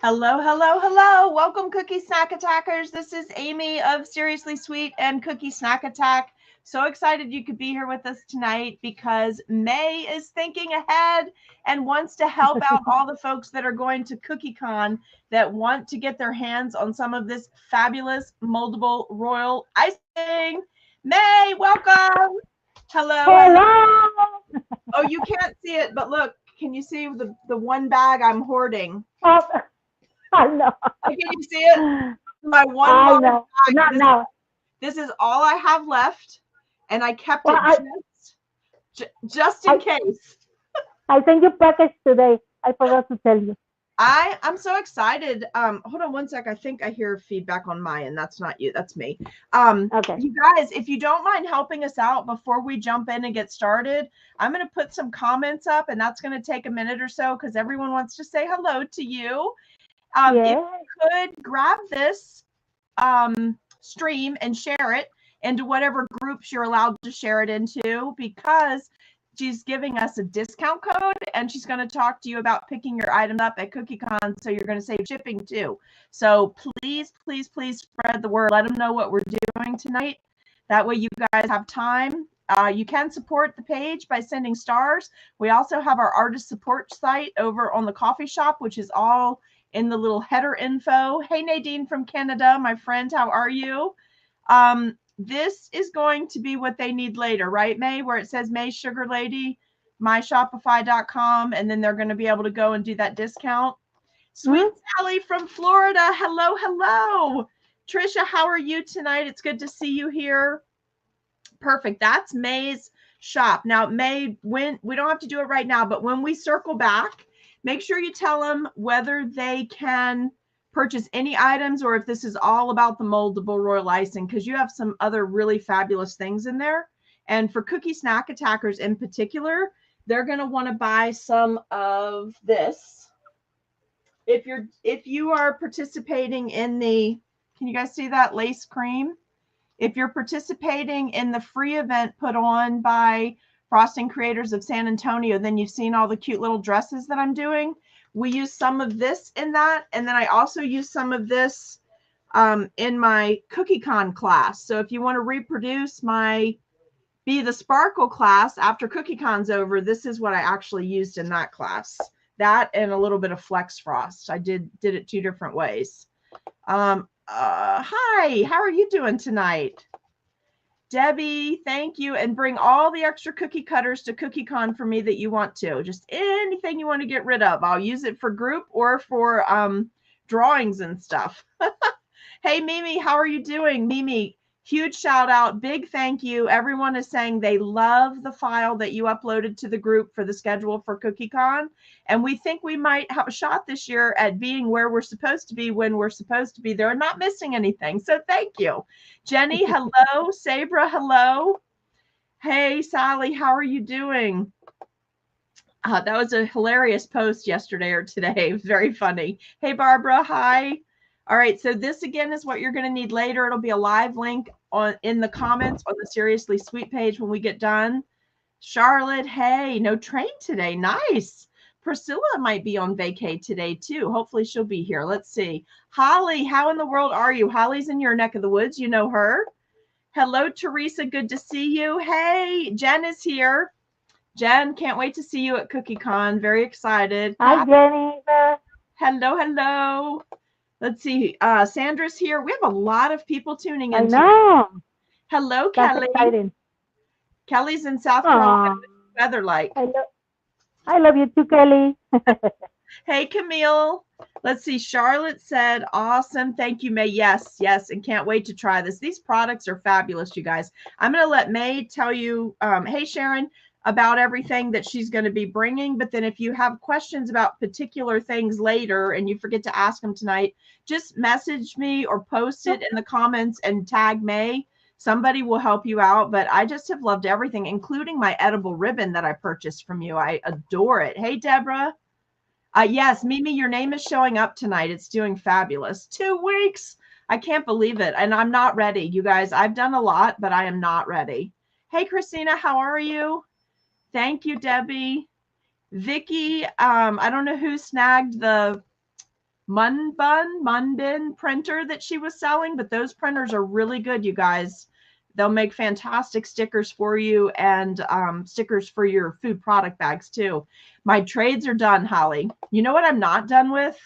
Hello, hello, hello. Welcome, Cookie Snack Attackers. This is Amy of Seriously Sweet and Cookie Snack Attack. So excited you could be here with us tonight because May is thinking ahead and wants to help out all the folks that are going to CookieCon that want to get their hands on some of this fabulous moldable royal icing. May, welcome. Hello. Hello. Oh, you can't see it, but look, can you see the one bag I'm hoarding? Oh, I know. Can you see it? My one I large know. bag. Not now. This is all I have left, and I kept Well, it just in case. I sent you package today. I forgot to tell you. I'm so excited. Hold on one sec. I think I hear feedback on my end. That's not you. That's me. Okay. You guys, if you don't mind helping us out before we jump in and get started, I'm going to put some comments up, and that's going to take a minute or so because everyone wants to say hello to you. If Yeah. you could grab this stream and share it into whatever groups you're allowed to share it into, because she's giving us a discount code and she's going to talk to you about picking your items up at CookieCon, so you're going to save shipping too. So please, please, please spread the word. Let them know what we're doing tonight. That way you guys have time. You can support the page by sending stars. We also have our artist support site over on the coffee shop, which is all in the little header info. Hey, Nadine from Canada, my friend, how are you? This is going to be what they need later, right, May? Where it says May Sugar Lady, myshopify.com, and then they're going to be able to go and do that discount. Sweet Sally from Florida, hello, hello. Trisha, how are you tonight? It's good to see you here. Perfect. That's May's shop. Now, May, when we don't have to do it right now, but when we circle back, make sure you tell them whether they can purchase any items or if this is all about the moldable royal icing, because you have some other really fabulous things in there. And for Cookie Snack Attackers in particular, they're going to want to buy some of this. If you are participating in the, can you guys see that lace cream? If you're participating in the free event put on by Frosting Creators of San Antonio, then you've seen all the cute little dresses that I'm doing. We use some of this in that. And then I also use some of this in my CookieCon class. So if you want to reproduce my Be the Sparkle class after CookieCon's over, this is what I actually used in that class. That and a little bit of Flex Frost. I did it two different ways. Hi, how are you doing tonight? Debbie, thank you. And bring all the extra cookie cutters to CookieCon for me that you want to. Just anything you want to get rid of. I'll use it for group or for drawings and stuff. Hey, Mimi, how are you doing? Mimi, huge shout out. Big thank you. Everyone is saying they love the file that you uploaded to the group for the schedule for CookieCon. And we think we might have a shot this year at being where we're supposed to be when we're supposed to be. They're not missing anything. So thank you. Jenny, hello. Sabra, hello. Hey, Sally, how are you doing? That was a hilarious post yesterday or today. It was very funny. Hey, Barbara, hi. All right, so this again is what you're going to need later. It'll be a live link in the comments on the Seriously Sweet page when we get done. Charlotte, hey, no train today. Nice. Priscilla might be on vacay today too. Hopefully she'll be here. Let's see. Holly, how in the world are you? Holly's in your neck of the woods. You know her. Hello, Teresa. Good to see you. Hey, Jen is here. Jen, can't wait to see you at CookieCon. Very excited. Hi, Jenny. Hello, hello. Let's see. Sandra's here. We have a lot of people tuning in. I know. Hello, That's Kelly. exciting. Kelly's in South Carolina. What's the weather like? I love you too, Kelly. Hey, Camille. Let's see. Charlotte said, awesome. Thank you, May. Yes, yes. And can't wait to try this. These products are fabulous, you guys. I'm going to let May tell you, hey, Sharon, about everything that she's going to be bringing. But then if you have questions about particular things later and you forget to ask them tonight, just message me or post it in the comments and tag May. Somebody will help you out. But I just have loved everything, including my edible ribbon that I purchased from you. I adore it. Hey, Deborah. Yes, Mimi, your name is showing up tonight. It's doing fabulous. 2 weeks. I can't believe it. And I'm not ready, you guys. I've done a lot, but I am not ready. Hey, Christina, how are you? Thank you, Debbie. Vicky, I don't know who snagged the Munbin printer that she was selling, but those printers are really good, you guys. They'll make fantastic stickers for you, and stickers for your food product bags too. My trades are done, Holly. You know what I'm not done with?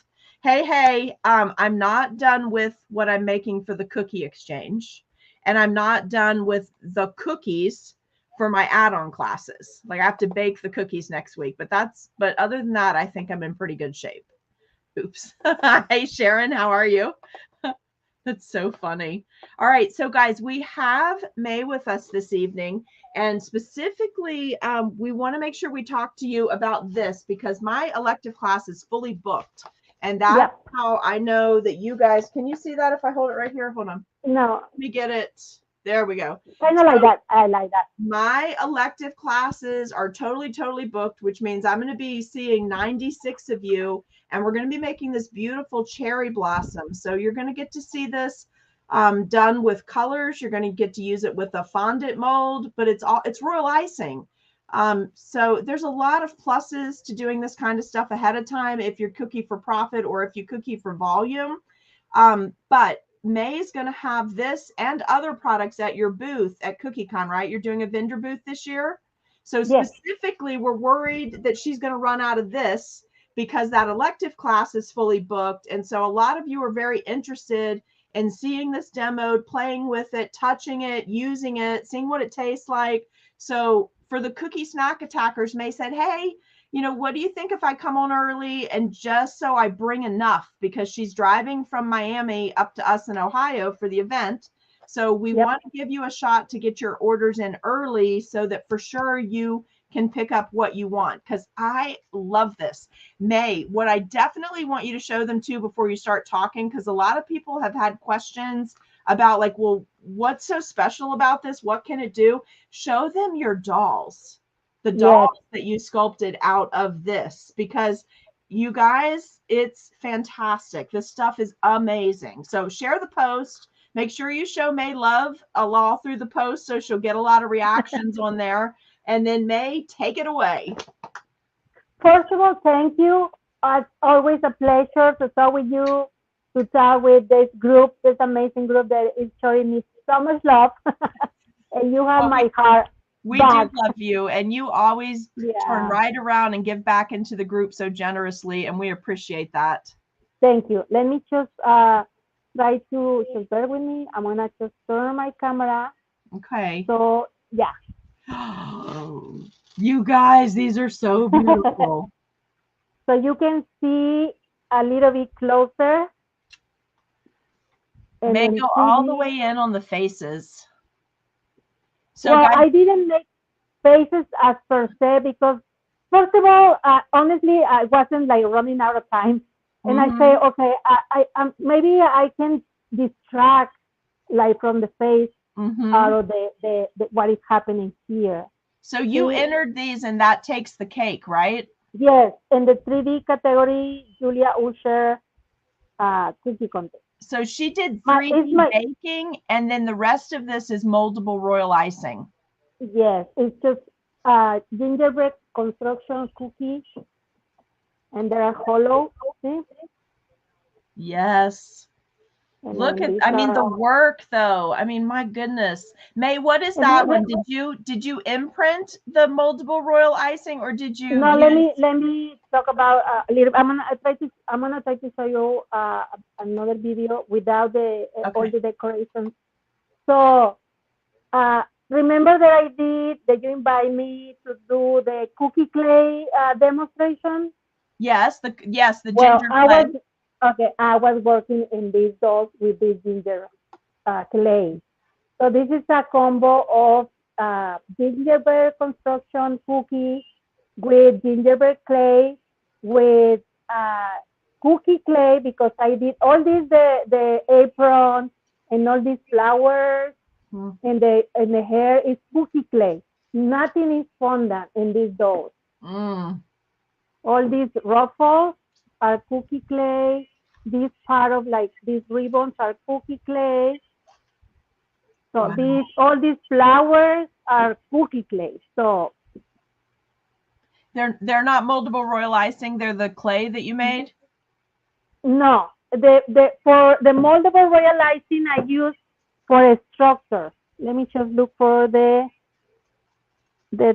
Hey, I'm not done with what I'm making for the cookie exchange, and I'm not done with the cookies for my add-on classes. Like I have to bake the cookies next week, but other than that, I think I'm in pretty good shape. Oops. Hey, Sharon, how are you? That's so funny. All right, so guys, we have May with us this evening, and specifically, we want to make sure we talk to you about this because my elective class is fully booked, and that's how I know that you guys. Can you see that if I hold it right here? Hold on. No. Let me get it. There we go. Kind of like that. I like that. My elective classes are totally booked, which means I'm going to be seeing 96 of you, and we're going to be making this beautiful cherry blossom. So you're going to get to see this done with colors. You're going to get to use it with a fondant mold, but it's royal icing. So there's a lot of pluses to doing this kind of stuff ahead of time if you're cookie for profit or if you cookie for volume. But May is going to have this and other products at your booth at CookieCon, right? You're doing a vendor booth this year. So specifically, we're worried that she's going to run out of this because that elective class is fully booked. And so a lot of you are very interested in seeing this demoed, playing with it, touching it, using it, seeing what it tastes like. So for the cookie snack attackers, May said, hey, what do you think if I come on early and just so I bring enough, because she's driving from Miami up to us in Ohio for the event. So we want to give you a shot to get your orders in early so that for sure you can pick up what you want, because I love this. May, what I definitely want you to show them too before you start talking, because a lot of people have had questions about like, well, what's so special about this? What can it do? Show them your dolls. The dolls that you sculpted out of this, because you guys, it's fantastic. This stuff is amazing. So share the post. Make sure you show May love all through the post so she'll get a lot of reactions on there. And then May, take it away. First of all, thank you. It's always a pleasure to talk with you, to talk with this group, this amazing group that is showing me so much love. And you have my heart. We do love you, and you always turn right around and give back into the group so generously, and we appreciate that. Thank you. Let me just try to just bear with me. I'm gonna just turn my camera. Okay. So you guys, these are so beautiful. So you can see a little bit closer. May go all the way in on the faces. So well, I didn't make faces as per se because, first of all, honestly, I wasn't like running out of time, and I say, okay, I maybe I can distract like from the face out of the what is happening here. So you entered these, and that takes the cake, right? Yes, in the 3D category, Julia Usher cookie contest. So she did 3D baking, and then the rest of this is moldable royal icing. Yes, it's just gingerbread construction cookies, and they are hollow. See? Yes. And look at, I mean, the work though. I mean, my goodness. May, what is that one? Did you imprint the moldable royal icing, or did you? No, let me talk about a little. I'm gonna try to show you another video without the all the decorations. So remember that that you invite me to do the cookie clay demonstration? Yes, the ginger clay. I was working in these dolls with this ginger clay. So this is a combo of gingerbread construction cookie with gingerbread clay, with cookie clay, because I did all this, the apron and all these flowers, and the hair is cookie clay. Nothing is fondant in these dolls. All these ruffles are cookie clay. This part of like these ribbons are cookie clay. So all these flowers are cookie clay. So they're not moldable royal icing. They're the clay that you made. No, for the moldable royal icing I use for a structure. Let me just look for the. Does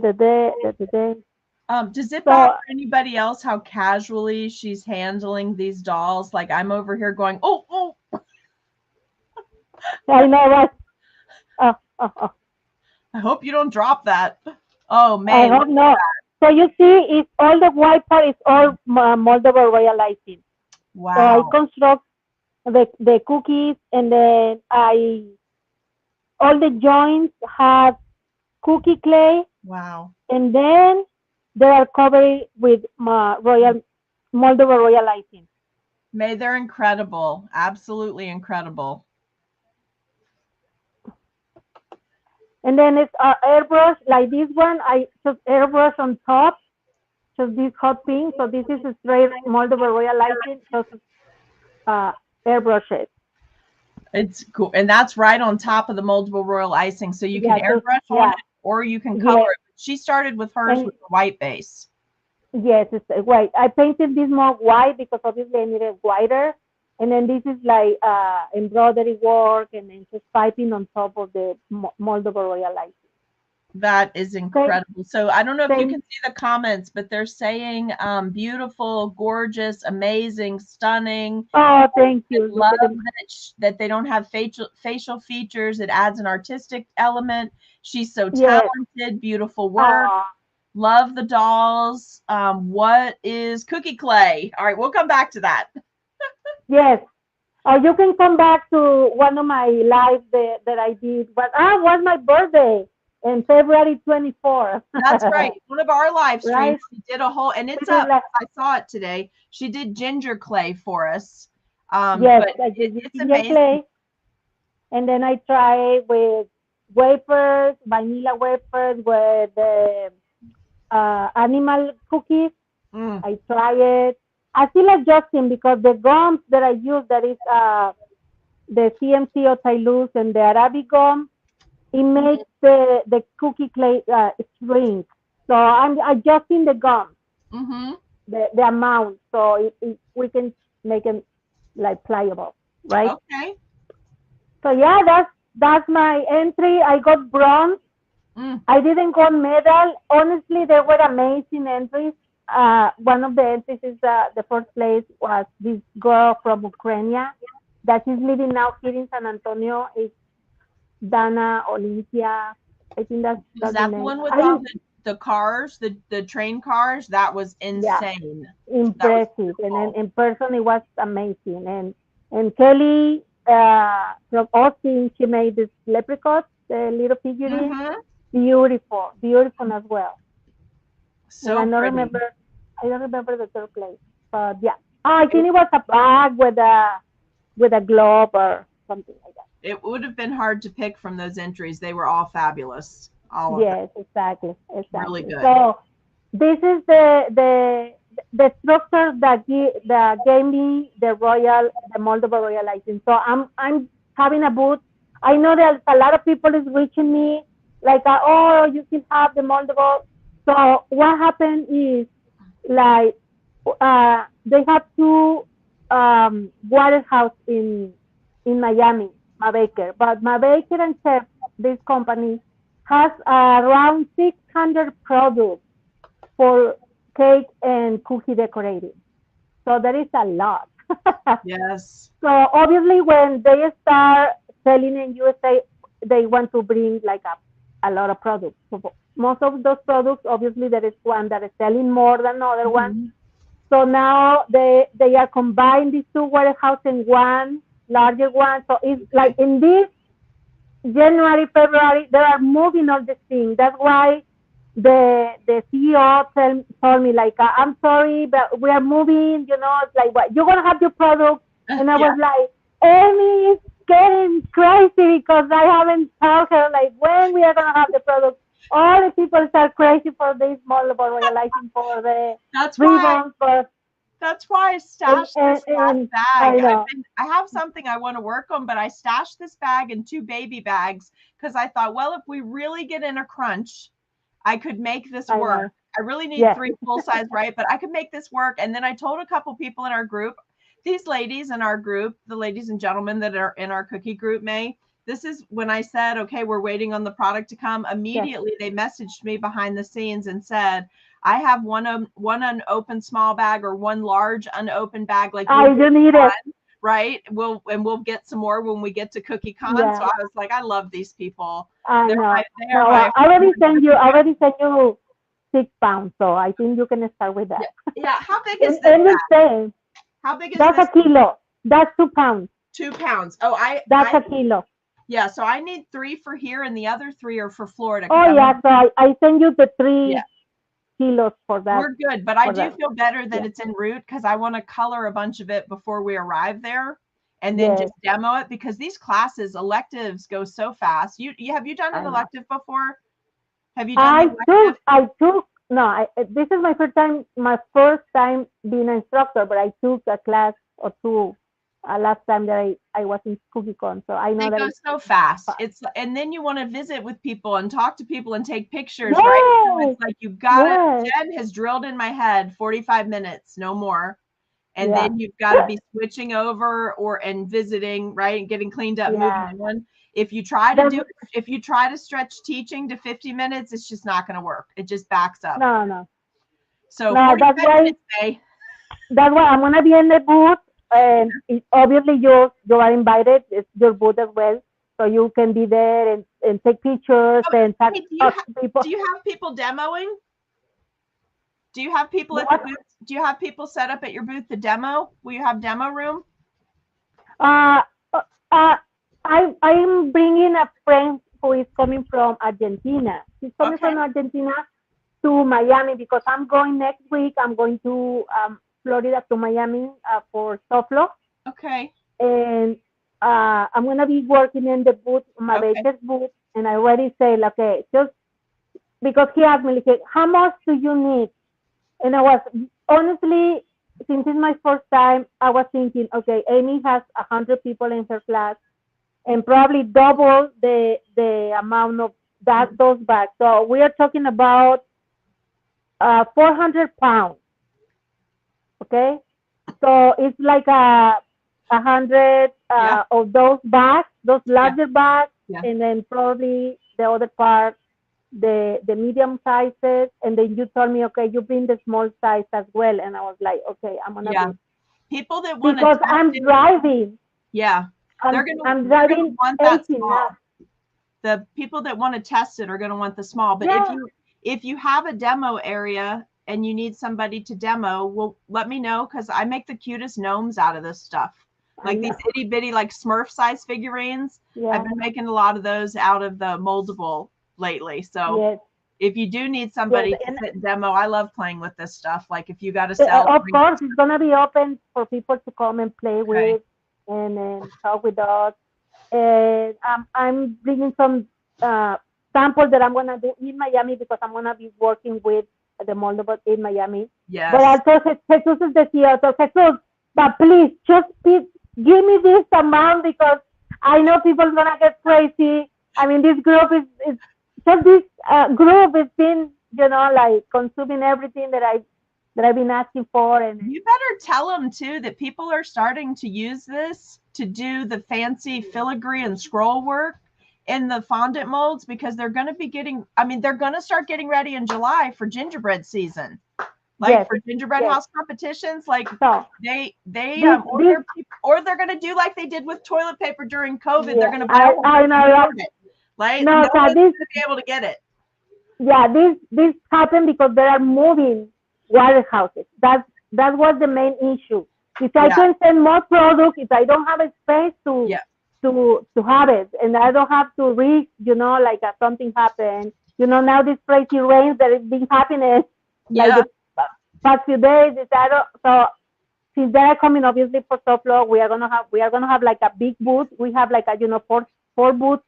it bother So anybody else how casually she's handling these dolls? Like I'm over here going, oh. I know that. Oh. I hope you don't drop that. Oh, I May, hope not. So you see, it's all the white part is all moldable royal icing. So I wow. construct the cookies, and then all the joints have cookie clay, Wow. and then they are covered with moldable royal icing. May, they're incredible. Absolutely incredible. And then it's airbrush like this one. I just airbrush on top, just this hot pink. So this is a straight moldable royal icing, just airbrush it. It's cool. And that's right on top of the moldable royal icing. So you can Yeah, just airbrush on yeah, it or you can color yeah. it. She started with hers And with the white base. yes, it's white. I painted this more white because obviously I needed whiter. And then this is like embroidery work, and then just piping on top of the moldable royal icing. That is incredible. So I don't know if you Same. can see the comments, but they're saying beautiful, gorgeous, amazing, stunning. Oh, thank I you. Look love at them. that they don't have facial features. It adds an artistic element. She's so Yes. talented, beautiful work. Love the dolls. What is cookie clay? All right, we'll come back to that. Yes. Or you can come back to one of my lives that I did. But it was my birthday in February 24th. That's right. One of our live Right? streams, she did a whole, and it's It is up. like, I saw it today. She did ginger clay for us. yes, But I did it's ginger amazing. clay. And then I try with wafers, vanilla wafers with the animal cookies. Mm. I try it. I still adjusting because the gums that I use, that is the CMC or Tylus and the Arabic gum, it makes the cookie clay shrink. So I'm adjusting the gum, Mm-hmm. the amount, so we can make it like pliable, right? Okay. So yeah, that's my entry. I got bronze. Mm. I didn't got medal. Honestly, they were amazing entries. One of the entries is the first place was this girl from Ukraine that is living now here in San Antonio. Is Dana Olympia. I think Is that's the that the name. one with all the cars, the train cars? That was Yeah, insane. That was impressive. And then beautiful. in person, it was amazing. And Kelly from Austin, she made this leprechaun, the little figurine. Mm-hmm. Beautiful as well. And So pretty. I don't remember the third place, but yeah. Oh, I think it was a bag with a globe or something like that. It would have been hard to pick from those entries. They were all fabulous. All of them. Yes, exactly. Really good. So this is the structure that gave me the moldable royal license. So I'm having a booth. I know that a lot of people is reaching me like, oh, you still have the moldable. So what happened is like they have two warehouse in Miami, Mabaker, but Mabaker and Chef, this company, has around 600 products for cake and cookie decorating. So there is a lot. Yes. So obviously, when they start selling in USA, they want to bring like a lot of products. So most of those products, obviously, there is one that is selling more than other one. Mm-hmm. So now they are combining these two warehouses in one larger one. So it's like in this January, February, they are moving all the things. That's why the CEO told me like, I'm sorry, but we are moving. You know, it's like, what, you're gonna have your product, and I Yeah. was like, Amy is getting crazy because I haven't told her like when we are gonna have the product. All the people are crazy for this moldable royalizing for the That's why ribbons, but That's why I stashed this last I bag. know. I have something I want to work on, but I stashed this bag in 2 baby bags because I thought, well, if we really get in a crunch, I could make this I work. know. I really need Yes. 3 full size, right? But I could make this work. And then I told a couple people in our group, these ladies in our group, the ladies and gentlemen that are in our cookie group, May, this is when I said, okay, we're waiting on the product to come. Immediately, they messaged me behind the scenes and said, I have one unopened small bag or one large unopened bag. Like, I do need it. Right? We'll get some more when we get to CookieCon. Yeah. So I was like, I love these people. I They're know. I already sent you 6 pounds, so I think you can start with that. Yeah. How big is this? How big is that's this? a kilo. That's 2 pounds. 2 pounds. Oh, that's a kilo. Yeah, so I need 3 for here, and the other 3 are for Florida. Oh yeah, so I send you the 3 kilos for that. We're good, but I do feel better that it's en route because I want to color a bunch of it before we arrive there, and then just demo it, because these classes, electives, go so fast. Have you done an elective before? Have you done? This is my first time being an instructor, but I took a class or 2 last time that I was in CookieCon, so I know that it goes so fast. And then you want to visit with people and talk to people and take pictures, right? So it's like you've got to. Jen has drilled in my head 45 minutes, no more, and then you've got to be switching over and visiting, right, and getting cleaned up, moving on. If you try to stretch teaching to 50 minutes, it's just not going to work. It just backs up. No. So 45 minutes, that's why I'm gonna be in the booth. And obviously you are invited. It's your booth as well, so you can be there and take pictures and talk to people. Do you have people demoing? Do you have people at the booth? Do you have people set up at your booth to demo? Will you have demo room? I'm bringing a friend who is coming from Argentina. She's coming from Argentina to Miami because I'm going next week. I'm going to Florida to Miami for Soflo. Okay. And I'm going to be working in the booth, my baker's booth. And I already said, okay, just because he asked me, like, how much do you need? And I was, honestly, since it's my first time, I was thinking, okay, Amy has 100 people in her class and probably double the amount of those bags. So we are talking about 400 pounds. Okay, so it's like 100 of those bags, those larger bags, and then probably the other part, the medium sizes, and then you told me, okay, you bring the small size as well, and I was like, okay, I'm gonna bring people that want because I'm driving. I'm driving want that small. The people that want to test it are going to want the small, but if you have a demo area and you need somebody to demo, well, let me know, because I make the cutest gnomes out of this stuff. Like these itty bitty, like Smurf size figurines. I've been making a lot of those out of the moldable lately. So if you do need somebody to sit and demo, I love playing with this stuff. Like if you got to sell. Of course, it's going to be open for people to come and play with and talk with us. And I'm bringing some samples that I'm going to do in Miami because I'm going to be working with the moldable in Miami. But also Jesus is the here. So Jesus, but please just give me this amount because I know people are gonna get crazy. I mean, this group is just this group has been, like consuming everything that I've been asking for. And you better tell them too that people are starting to use this to do the fancy filigree and scroll work in the fondant molds, because they're going to be they're going to start getting ready in July for gingerbread season, like for gingerbread house competitions. Like they or they're going to do like they did with toilet paper during COVID. They're going to buy it. Like no one's going to be able to get it. Yeah, this happened because they are moving warehouses. That was the main issue. If I can send more products, if I don't have a space to have it, and I don't have to risk, like something happened. Now this crazy rains that has been happening like the past few days. So since they are coming obviously for Soflo, we are gonna have like a big booth. We have like a four booth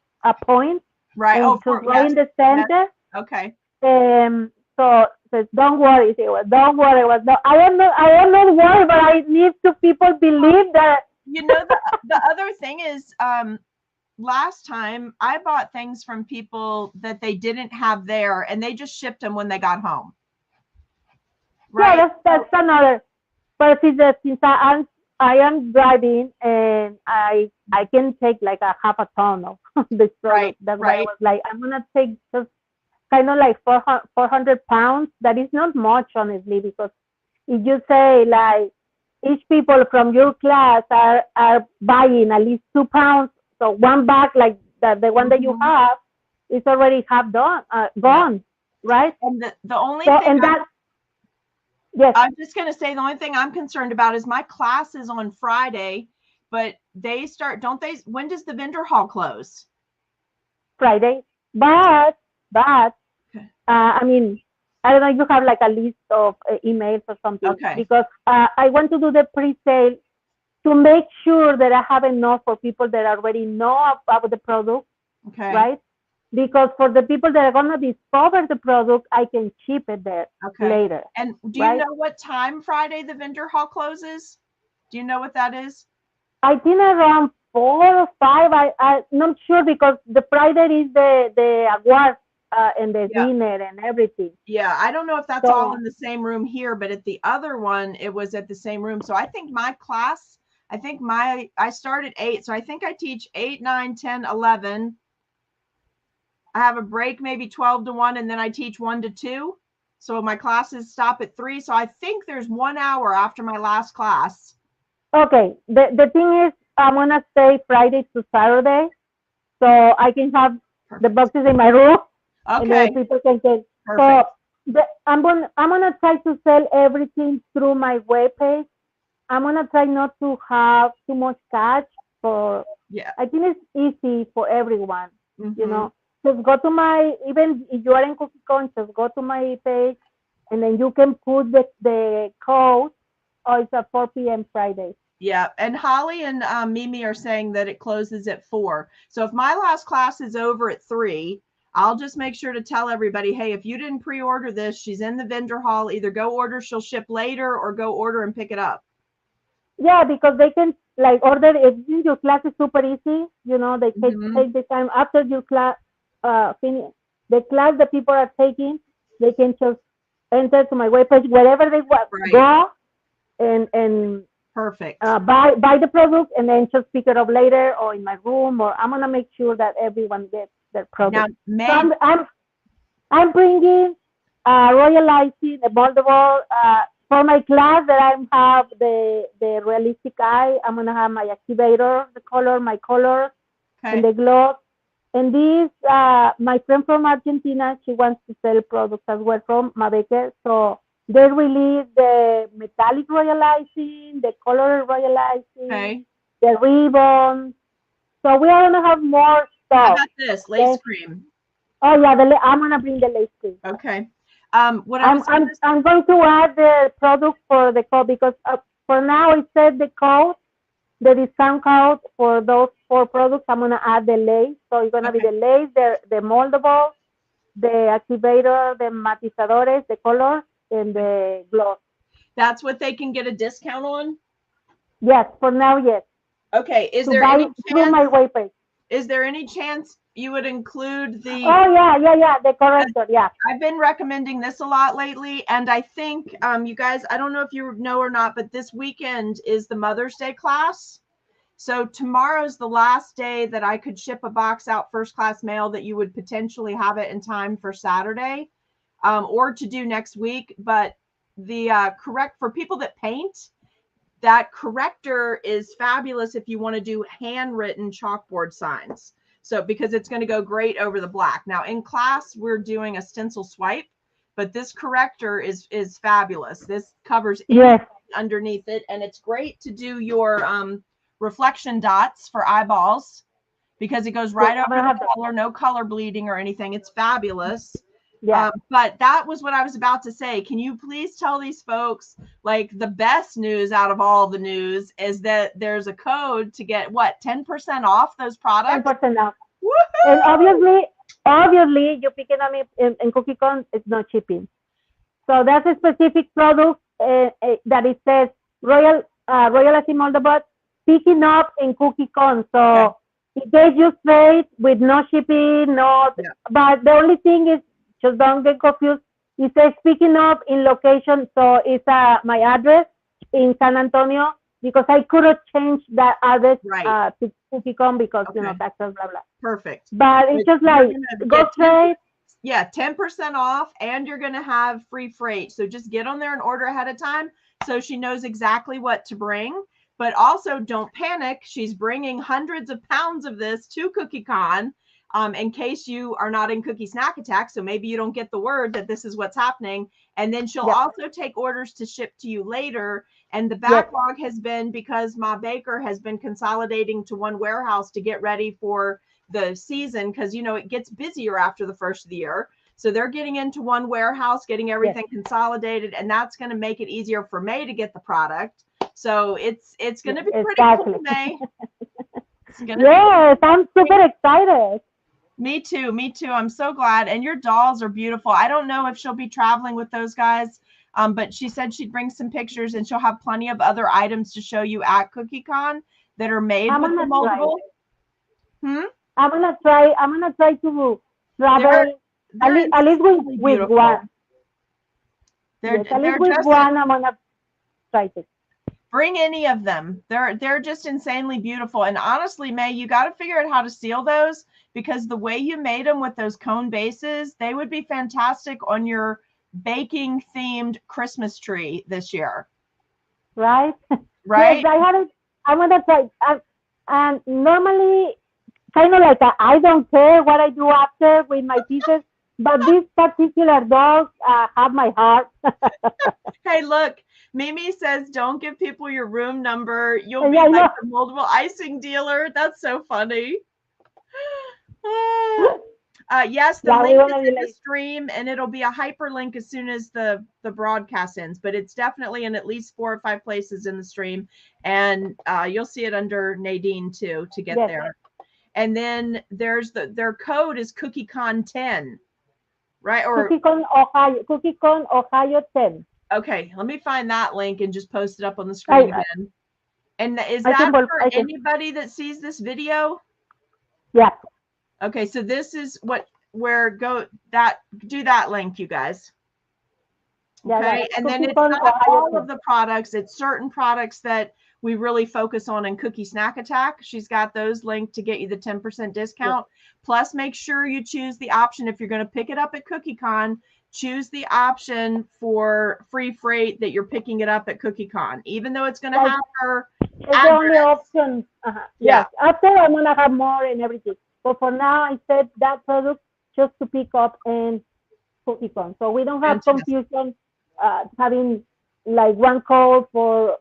points. Right. Right in the center. Yes. Okay. So don't worry. Don't worry. I am not worried, but I need to people believe that. The other thing is, last time I bought things from people that they didn't have there, and they just shipped them when they got home. Right. Yeah, that's another. But since I am driving and I can take like a half a ton of this product. Right, That's why I right. was like, I'm gonna take just kind of like 400 pounds. That is not much, honestly, because if you say like each people from your class are buying at least 2 pounds, so one bag like the one that you Mhm. have is already half done, Yeah. gone, right? And the only So thing and that yes, I'm just going to say the only thing I'm concerned about is my class is on Friday, but they start, don't they? When does the vendor hall close? Friday, but Okay. I mean, I don't know if you have like a list of emails or something Okay. because I want to do the pre-sale to make sure that I have enough for people that already know about the product, Okay. right? Because for the people that are gonna discover the product, I can ship it there Okay. later. And do right? you know what time Friday the vendor hall closes? Do you know what that is? I think around 4 or 5. I'm not sure because the Friday is the award and the Yeah. dinner and everything. Yeah. I don't know if that's all So in the same room here, but at the other one, it was at the same room. So I think my class, I start at 8. So I think I teach 8, 9, 10, 11. I have a break maybe 12 to 1, and then I teach 1 to 2. So my classes stop at 3. So I think there's 1 hour after my last class. okay, the thing is, I'm gonna stay Friday to Saturday, so I can have the Perfect. boxes in my room, and then Okay. people can take. Perfect. So I'm gonna try to sell everything through my webpage. I'm gonna try not to have too much cash for. Yeah. I think it's easy for everyone. You Mm-hmm. know, just go to my, even if you are in CookieCon, just go to my page, and then you can put the code. Oh, it's a 4 p.m. Friday. Yeah. And Holly and Mimi are saying that it closes at 4. So if my last class is over at 3, I'll just make sure to tell everybody, hey, if you didn't pre-order this, she's in the vendor hall. Either go order, she'll ship later, or go order and pick it up. Yeah, because they can like order if your class is super easy. You know, they Mm-hmm. take the time after your class finish the class that people are taking. They can just enter to my webpage wherever they want, Right. go and Perfect. buy the product and then just pick it up later or in my room, or I'm gonna make sure that everyone gets their Now, product. May, So I'm bringing Royal Icing, a moldable for my class that I have the realistic eye. I'm gonna have my activator, the color, my colors, and okay. the gloves. And this, my friend from Argentina, she wants to sell products as well from Mabeque. So they released the metallic Royal Icing, the color Royal Icing, Okay. the ribbon. So we are gonna have more How stuff. about this lace Okay? cream? Oh yeah, I'm gonna bring the lace cream. Okay. What I was going to I'm going to add the product for the code because for now it said the code, the discount code for those 4 products. I'm gonna add the lace, so it's gonna be okay. the lace, the moldable, the activator, the matizadores, the color, and the gloss. That's what they can get a discount on. Yes, for now, yes. Okay. To buy through my webpage. Is there any chance you would include the? Oh yeah, the corrector, yeah. I've been recommending this a lot lately, and I think you guys, I don't know if you know or not, but this weekend is the Mother's Day class. So tomorrow's the last day that I could ship a box out first class mail that you would potentially have it in time for Saturday, or to do next week. But the correct for people that paint, that corrector is fabulous if you want to do handwritten chalkboard signs. So because it's going to go great over the black. Now in class, we're doing a stencil swipe, but this corrector is fabulous. This covers anything underneath it, and it's great to do your reflection dots for eyeballs because it goes right over the color, no color bleeding or anything. It's fabulous. Yeah. But that was what I was about to say. Can you please tell these folks, like, the best news out of all the news is that there's a code to get what, 10% off those products? 10% off. Woohoo! And obviously, you pick it up in CookieCon, it's not shipping. So that's a specific product that it says Royal Icing Moldable picking up in CookieCon. So it gets you straight with no shipping, but the only thing is, just don't get confused. It says picking up in location, so it's my address in San Antonio, because I couldn't change that address Right. to CookieCon because, you know, Okay. taxes, blah, blah. Perfect. But it's just you're like, gonna go get straight. Yeah, 10% off, and you're going to have free freight. So just get on there and order ahead of time so she knows exactly what to bring. But also don't panic. She's bringing hundreds of pounds of this to CookieCon in case you are not in Cookie Snack Attack. So maybe you don't get the word that this is what's happening. And then she'll also take orders to ship to you later. And the backlog has been because my baker has been consolidating to one warehouse to get ready for the season, because you know it gets busier after the first of the year, so they're getting into one warehouse, getting everything consolidated, and that's going to make it easier for May to get the product. So it's going to be pretty cool, May. Yes, I'm super excited. Me too. I'm so glad. And your dolls are beautiful. I don't know if she'll be traveling with those guys, but she said she'd bring some pictures, and she'll have plenty of other items to show you at CookieCon that are made with the moldable. I'm gonna try to travel at least with one. At least with one, I'm gonna try to bring any of them. They're just insanely beautiful. And honestly, May, you got to figure out how to seal those, because the way you made them with those cone bases, they would be fantastic on your baking themed Christmas tree this year. Right? Right? Yes, I'm gonna try. And normally, kind of like I don't care what I do after with my pieces, but these particular dolls have my heart. Hey, look, Mimi says, don't give people your room number. You'll be like the moldable icing dealer. That's so funny. Yes, the link is in the stream, and it'll be a hyperlink as soon as the broadcast ends, but it's definitely in at least 4 or 5 places in the stream, and you'll see it under Nadine too to get there. And then there's their code is CookieCon 10, right? Or CookieCon Ohio 10. Okay, let me find that link and just post it up on the screen again. And is that for anybody that sees this video? Yeah. Okay, so this is do that link, you guys. Okay, and then it's not all of the products, it's certain products that we really focus on in Cookie Snack Attack. She's got those linked to get you the 10% discount. Plus, make sure you choose the option if you're going to pick it up at CookieCon. Choose the option for free freight that you're picking it up at CookieCon, even though it's going to have her address. The only option. Yes. After I'm going to have more and everything. But for now, I said that product just to pick up in CookieCon. So we don't have confusion having like one code for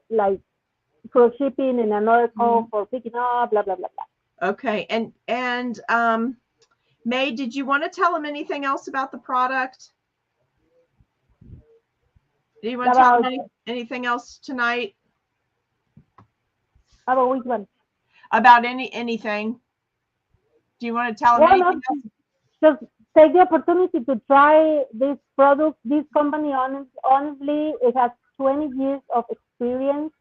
shipping and another code for picking up, blah, blah, blah, blah. Okay. And May, did you want to tell them anything else about the product? Do you want to tell them anything else tonight? About which one? About anything. Do you want to tell them anything else? Just take the opportunity to try this product. This company, honestly, it has 20 years of experience.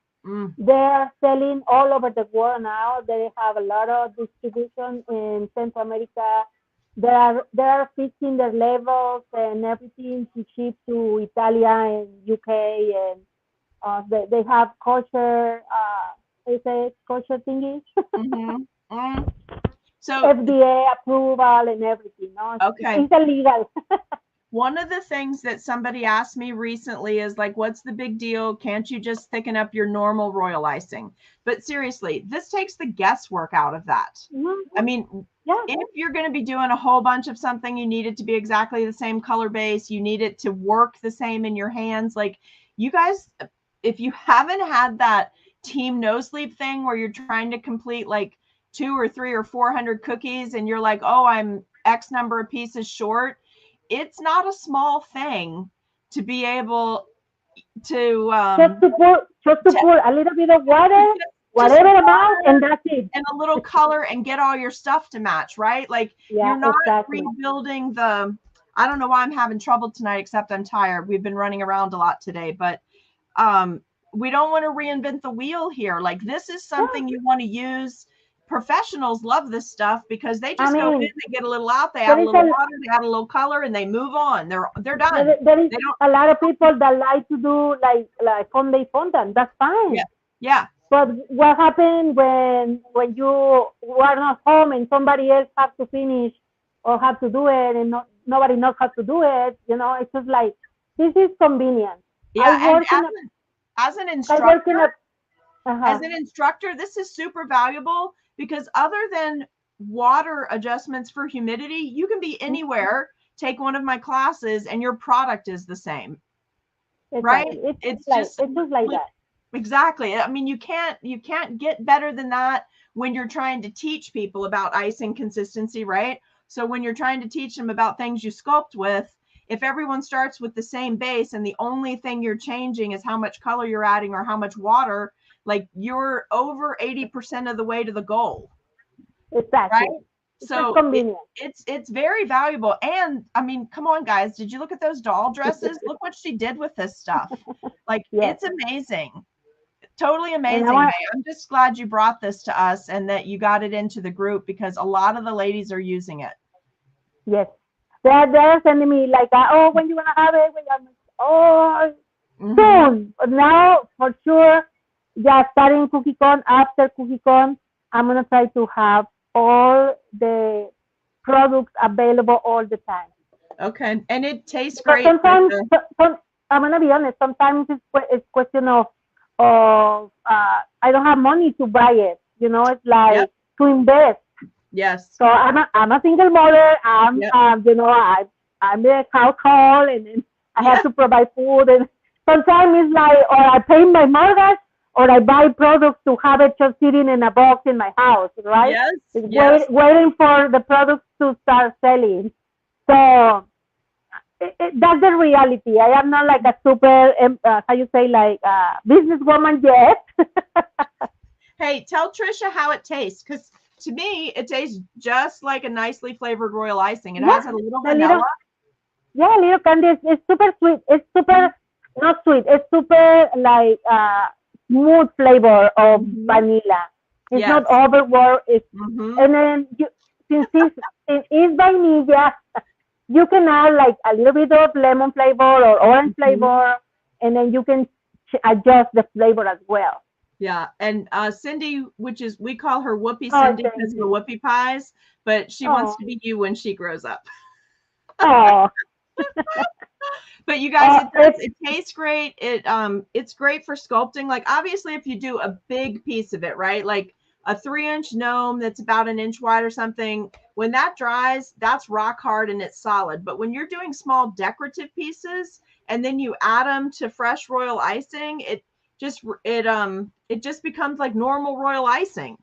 They're selling all over the world now. They have a lot of distribution in Central America. They are fixing their levels and everything to ship to Italia and UK, and they have kosher kosher thingies. So FDA approval and everything. No? Okay. It's illegal. One of the things that somebody asked me recently is like, what's the big deal? Can't you just thicken up your normal royal icing? But seriously, this takes the guesswork out of that. I mean, if you're going to be doing a whole bunch of something, you need it to be exactly the same color base. You need it to work the same in your hands. Like, you guys, if you haven't had that team no sleep thing where you're trying to complete like 200 or 300 or 400 cookies and you're like, oh, I'm X number of pieces short. It's not a small thing to be able to just to pour a little bit of water, whatever amount, and that's it. And a little color and get all your stuff to match, right? Like you're not rebuilding I don't know why I'm having trouble tonight, except I'm tired. We've been running around a lot today, but we don't want to reinvent the wheel here. Like this is something you want to use. Professionals love this stuff because they just go in, they get a little out, they add a little water, they add a little color, and they move on. They're done. There is a lot of people that like to do like fondant. That's fine. Yeah. But what happened when you are not home and somebody else has to finish or have to do it and nobody knows how to do it? You know, it's just like this is convenient. I Yeah, and work in a as an I work in instructor, a uh-huh. as an instructor, this is super valuable because other than water adjustments for humidity, you can be anywhere, take one of my classes, and your product is the same, right? Exactly. It's just It's just like that. exactly. I mean, you can't get better than that when you're trying to teach people about icing consistency, right? So when you're trying to teach them about things you sculpt with, if everyone starts with the same base and the only thing you're changing is how much color you're adding or how much water, like you're over 80% of the way to the goal, right? Exactly. It's just So convenient. it's very valuable. And I mean, come on, guys, did you look at those doll dresses? Look what she did with this stuff. Like Yes. it's amazing. Totally And I amazing, want May. I'm just glad you brought this to us and that you got it into the group because a lot of the ladies are using it. yes. They're sending me like, oh, when you gonna have it? When I'm oh, Mm-hmm. soon. But now for sure, yeah, starting CookieCon, after CookieCon, I'm gonna try to have all the products available all the time. Okay. And it tastes Because great, sometimes, Trisha. I'm gonna be honest. Sometimes it's question of I don't have money to buy it. You know, it's Yep. like to invest. Yes. So I'm a single mother. Yep. You know, I'm a household, and then I have Yeah. to provide food. And sometimes it's like, or I pay my mortgage, or I buy products to have it just sitting in a box in my house, right? Yes. It's Yes. waiting for the products to start selling. So that's the reality. I am not like a super, how you say, like businesswoman yet. Hey, tell Trisha how it tastes because to me, it tastes just like a nicely flavored royal icing. It Yeah, has a little the little, vanilla. yeah, little candy. It's super sweet. It's super not sweet. It's super like smooth flavor of Mm-hmm. vanilla. It's not Yes. overworked. It's Mm-hmm. and then since it's vanilla, you can add like a little bit of lemon flavor or orange Mm-hmm. flavor, and then you can adjust the flavor as well. Yeah. And Cindy, which is, we call her Whoopi Oh, Cindy thank because of the you. whoopie pies, but she wants Oh, to be you when she grows up. oh, But you guys, oh, it tastes great. It's great for sculpting. Like obviously if you do a big piece of it, right? Like a 3-inch gnome that's about an inch wide or something, when that dries, that's rock hard and it's solid. But when you're doing small decorative pieces and then you add them to fresh royal icing, just it just becomes like normal royal icing.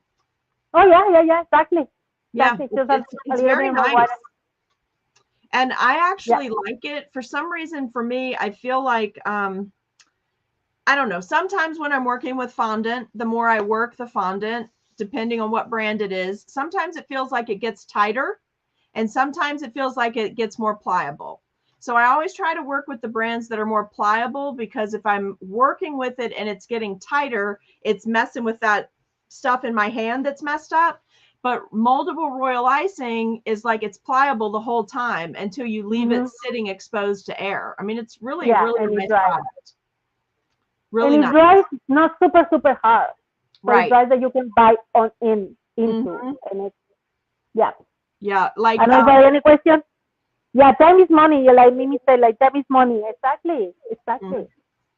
oh, yeah, yeah, yeah, exactly, Yeah, exactly. it's Just it's, a it's little very bit more water. nice. And I Yeah. actually like it for some reason. For me, I feel like I don't know. Sometimes when I'm working with fondant, the more I work the fondant, depending on what brand it is, sometimes it feels like it gets tighter and sometimes it feels like it gets more pliable. So I always try to work with the brands that are more pliable because if I'm working with it and it's getting tighter, it's messing with that stuff in my hand that's messed up. But moldable royal icing is like it's pliable the whole time until you leave it Hmm. sitting exposed to air. I mean, it's really, Yeah, really a and it nice dries. product. Really And it nice. dries not super, super hard. So it Right. dries that you can bite on into. Hmm. And it's, yeah. Yeah. I Like, don't know if there are any questions. Yeah, time is money. You like Mimi said, like time is money. Exactly, exactly.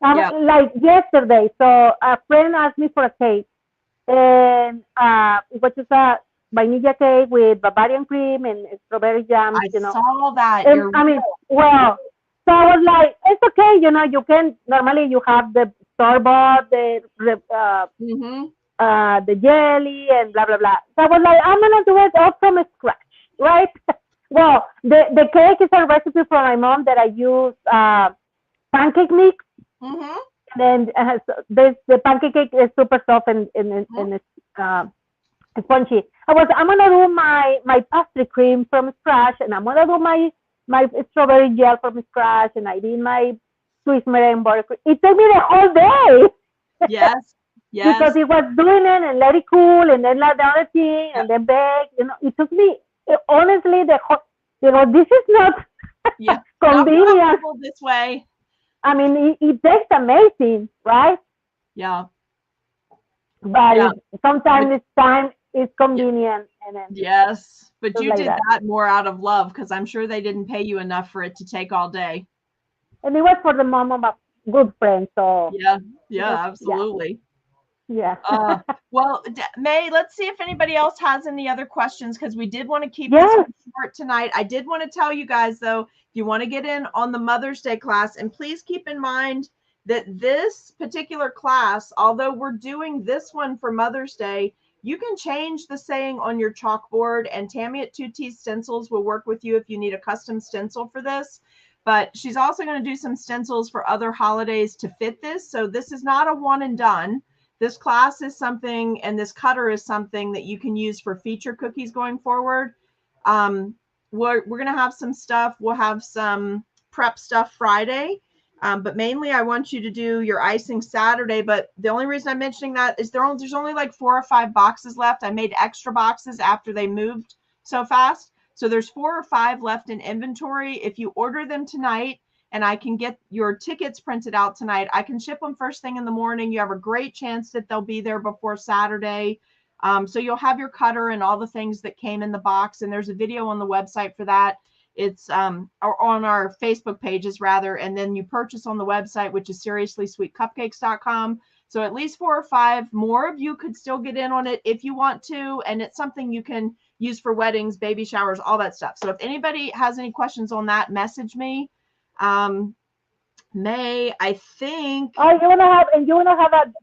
mhm. Yeah. Like yesterday, so a friend asked me for a cake, and it was just a vanilla cake with Bavarian cream and strawberry jam, I you know. saw that. And You're I mean, well, so I was like, it's okay, you know, you can normally you have the store bought, hmm the jelly and blah blah blah. So I was like, I'm gonna do it all from scratch, right? Well, the cake is a recipe from my mom that I use pancake mix, hmm and then so the pancake cake is super soft and it's spongy. I'm gonna do my pastry cream from scratch, and I'm gonna do my strawberry gel from scratch, and I did my Swiss meringue buttercream. It took me the whole day Yes. because Yes. it was doing it and let it cool, and then like the other thing, Yeah. and then bake. You know, it took me honestly the whole. You know, this is not Yeah. Not convenient. profitable this way. I mean, it tastes amazing, right? Yeah. but Yeah. sometimes it's time, it's convenient, and then Yes, but stuff you like did that. that more out of love because I'm sure they didn't pay you enough for it to take all day. And it was for the mom of a good friend, so Yeah, it yeah, was, yeah, absolutely. yeah. Well, May, let's see if anybody else has any other questions because we did want to keep this Yes, one short tonight. I did want to tell you guys, though, if you want to get in on the Mother's Day class, and please keep in mind that this particular class, although we're doing this one for Mother's Day, you can change the saying on your chalkboard, and Tammy at 2T Stencils will work with you if you need a custom stencil for this. But she's also going to do some stencils for other holidays to fit this. So this is not a one and done. This class is something, and this cutter is something that you can use for feature cookies going forward. We're going to have some stuff. We'll have some prep stuff Friday. But mainly I want you to do your icing Saturday. But the only reason I'm mentioning that is there's only like 4 or 5 boxes left. I made extra boxes after they moved so fast. So there's 4 or 5 left in inventory. If you order them tonight, and I can get your tickets printed out tonight, I can ship them first thing in the morning. You have a great chance that they'll be there before Saturday. So you'll have your cutter and all the things that came in the box. And there's a video on the website for that. It's or on our Facebook pages rather. And then you purchase on the website, which is seriouslysweetcupcakes.com. So at least 4 or 5 more of you could still get in on it if you want to. And it's something you can use for weddings, baby showers, all that stuff. So if anybody has any questions on that, message me. May, I think. Oh, you wanna have a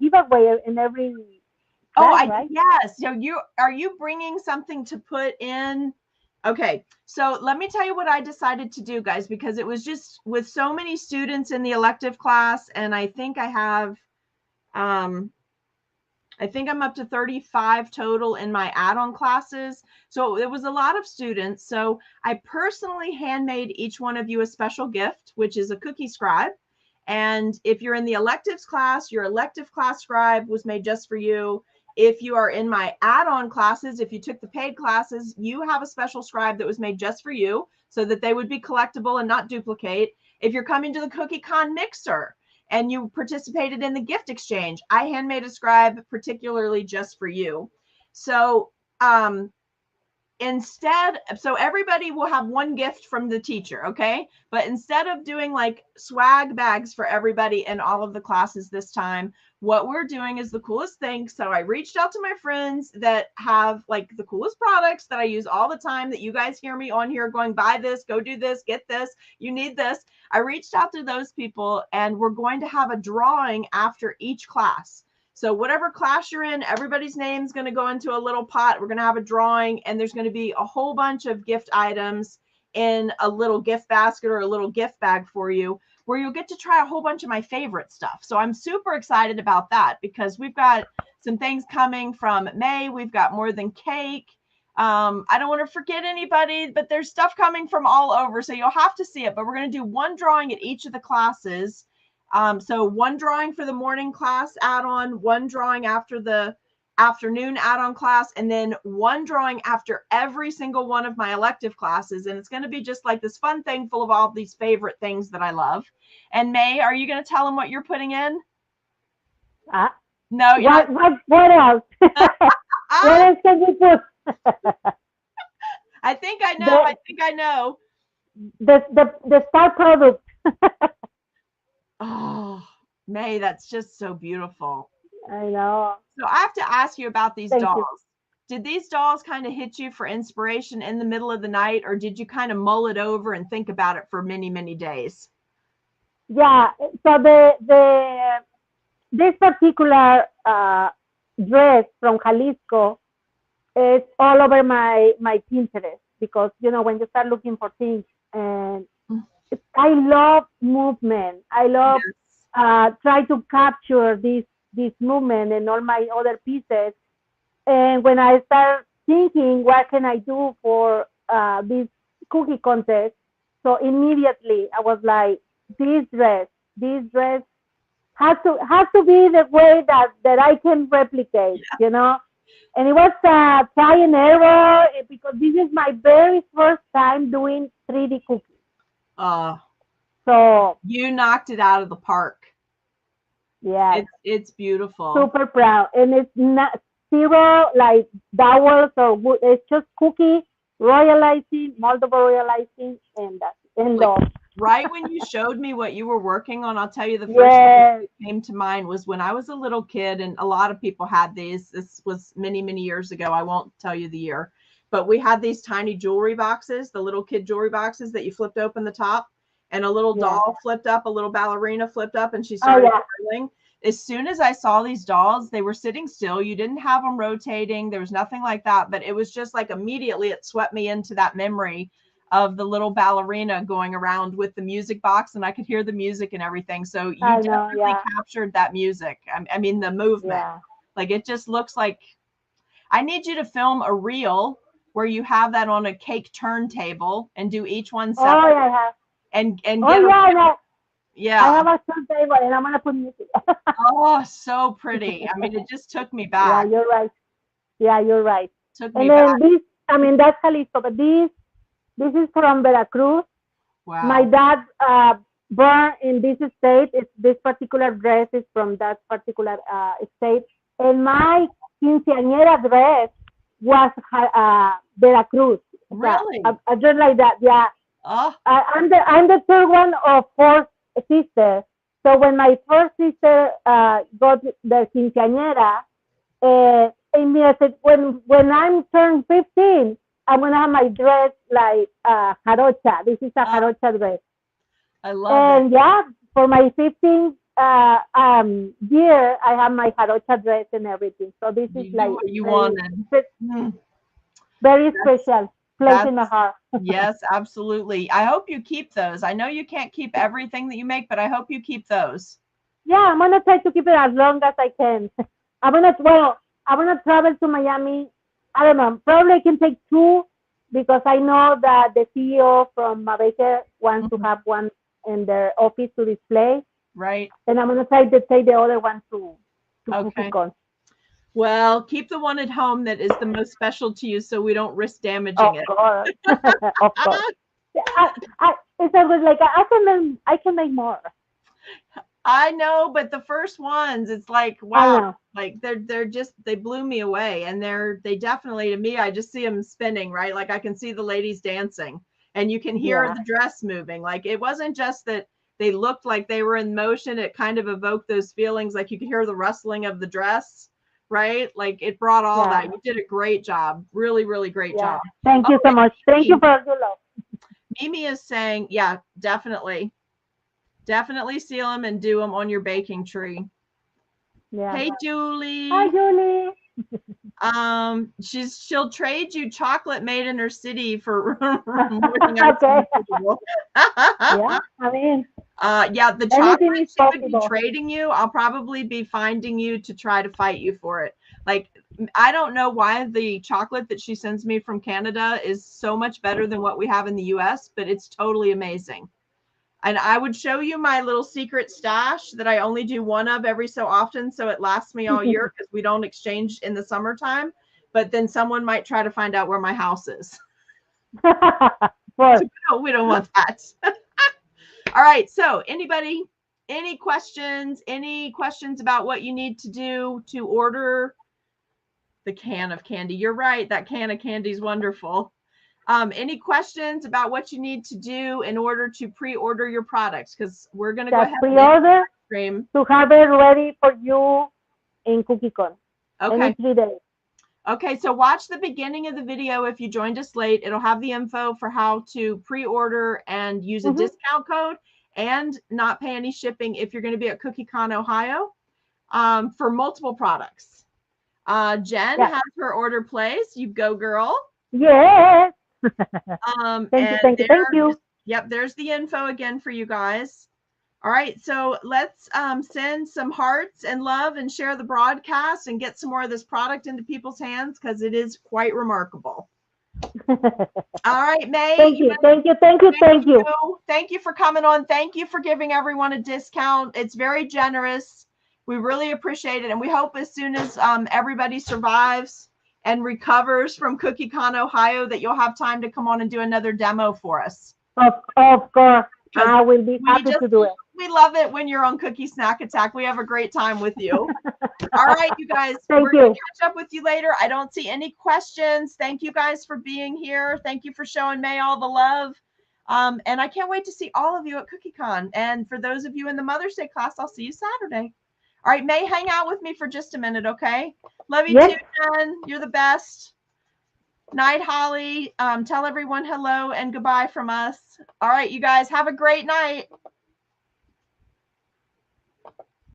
giveaway in every class, right? Yes. So are you bringing something to put in? Okay. So let me tell you what I decided to do, guys, because it was just with so many students in the elective class, and I think I'm up to 35 total in my add-on classes. So it was a lot of students. So I personally handmade each one of you a special gift, which is a cookie scribe. And if you're in the electives class, your elective class scribe was made just for you. If you are in my add-on classes, if you took the paid classes, you have a special scribe that was made just for you so that they would be collectible and not duplicate. If you're coming to the CookieCon mixer, and you participated in the gift exchange, I handmade a scribe particularly just for you. So so everybody will have one gift from the teacher, okay? But instead of doing like swag bags for everybody in all of the classes this time, what we're doing is the coolest thing. So I reached out to my friends that have like the coolest products that I use all the time, that you guys hear me on here going, buy this, go do this, get this, you need this. I reached out to those people, and we're going to have a drawing after each class. So whatever class you're in, everybody's name is going to go into a little pot. We're going to have a drawing, and there's going to be a whole bunch of gift items in a little gift basket or a little gift bag for you, where you'll get to try a whole bunch of my favorite stuff. So I'm super excited about that because we've got some things coming from May. We've got more than cake. I don't want to forget anybody, but there's stuff coming from all over. So you'll have to see it, but we're going to do one drawing at each of the classes. So one drawing for the morning class add-on, one drawing after the afternoon add-on class, and then one drawing after every single one of my elective classes. And it's going to be just like this fun thing full of all these favorite things that I love. And May, are you going to tell them what you're putting in? No, you're what, not. what else? What else can you put? I think I know. I think I know. The star product. Oh, May, that's just so beautiful. I know. So I have to ask you about these Thank dolls. You. Did these dolls kind of hit you for inspiration in the middle of the night, or did you kind of mull it over and think about it for many, many days? Yeah. So this particular dress from Jalisco is all over my Pinterest, because when you start looking for things, and I love movement. I love try to capture this movement and all my other pieces. And when I start thinking, what can I do for this cookie contest? So immediately I was like, this dress has to be the way that I can replicate, And it was try and error, because this is my very first time doing 3D cookies. So you knocked it out of the park. Yeah. It's beautiful. Super proud. And it's not zero like dowels or wood. It's just cookie, royal icing, moldable royal icing, and that's end Like, of. right when you showed me what you were working on, I'll tell you the first Yes. thing that came to mind was when I was a little kid, and a lot of people had these. This was many, many years ago. I won't tell you the year, but we had these tiny jewelry boxes, the little kid jewelry boxes that you flipped open the top, and a little Yeah. doll flipped up, a little ballerina flipped up, and she Oh, started yeah. twirling. As soon as I saw these dolls, they were sitting still. You didn't have them rotating. There was nothing like that, but it was just like immediately it swept me into that memory of the little ballerina going around with the music box, and I could hear the music and everything. So you I know, definitely yeah. captured that music. I mean, the movement. Yeah. Like, it just looks like I need you to film a reel where you have that on a cake turntable and do each one Oh, separate yeah, I have. and Oh, get a yeah, yeah. I yeah. have a turntable and I'm gonna put music. Oh, so pretty. I mean, it just took me Yeah, back. you're right. Yeah, you're right. Took me And back. then this, I mean, that's Jalisco, but this is from Veracruz. My Wow. dad born in this state. This particular dress is from that particular state. And my quinceañera dress was Veracruz. Really? A dress like that, yeah. Oh, I'm the third one of four sisters. So when my first sister got the quinceañera, and me, I said, when I'm turned 15, I'm gonna have my dress like jarocha. This is a jarocha dress. I love And it. yeah, for my 15th year, I have my jarocha dress and everything. So this is You do like what you very, wanted. Mm, very That's special place in my that's heart. yes, absolutely. I hope you keep those. I know you can't keep everything that you make, but I hope you keep those. Yeah, I'm gonna try to keep it as long as I can. I'm gonna travel to Miami. I don't know. Probably I can take two because I know that the CEO from Malaysia wants to Mhm. have one in their office to display, Right? and I'm gonna try to take the other one to Okay. CookieCon. Well, keep the one at home that is the most special to you so we don't risk Of damaging it. course, of course. Yeah, it's always like I can make more. I know, but the first ones, it's like, I wow, know. like they're just they blew me away, and they definitely, to me, I just see them spinning, right? Like I can see the ladies dancing, and you can hear Yeah, the dress moving. Like it wasn't just that they looked like they were in motion; it kind of evoked those feelings. Like you could hear the rustling of the dress, right? Like it brought all that. yeah, You did a great job, really, really great yeah. job. Thank Oh, you so and much. Thank you for your love. Mimi is saying, yeah, definitely. Definitely seal them and do them on your baking tree. Yeah. Hey, Hi, Julie. Julie. She'll trade you chocolate made in her city for morning Okay. icing moldable. Yeah, I mean, Yeah, the chocolate anything is she would be possible. trading you. I'll probably be finding you to try to fight you for it. Like, I don't know why the chocolate that she sends me from Canada is so much better than what we have in the US, but it's totally amazing. And I would show you my little secret stash that I only do one of every so often, so it lasts me all year because we don't exchange in the summertime. But then someone might try to find out where my house is. Well, So we don't want that. All right. So anybody, any questions? Any questions about what you need to do to order the can of candy? You're right. That can of candy is wonderful. Any questions about what you need to do in order to pre-order your products? Because we're going to go just ahead and end pre-order the stream. to have it ready for you in CookieCon. Okay. Any 3 days. Okay, so watch the beginning of the video if you joined us late. It'll have the info for how to pre-order and use a Mm-hmm. discount code and not pay any shipping if you're going to be at CookieCon Ohio for multiple products. Jen Yeah. has her order placed. You go, girl. Yes. Thank you, And thank you, thank you. yep, there's the info again for you guys. All right, so let's send some hearts and love and share the broadcast and get some more of this product into people's hands because it is quite remarkable. All right, May. Thank you, thank you, thank you, thank you. Thank you for coming on. Thank you for giving everyone a discount. It's very generous. We really appreciate it. And we hope as soon as everybody survives and recovers from CookieCon Ohio that you'll have time to come on and do another demo for us. Of course. I will be happy to do it. We love it when you're on Cookie Snack Attack. We have a great time with you. All right, you guys. Thank We're going you. to catch up with you later. I don't see any questions. Thank you guys for being here. Thank you for showing May all the love. And I can't wait to see all of you at CookieCon. And for those of you in the Mother's Day class, I'll see you Saturday. All right, May, hang out with me for just a minute, okay? Love you too, Jen. You're the best. Night, Holly. Tell everyone hello and goodbye from us. All right, you guys, have a great night.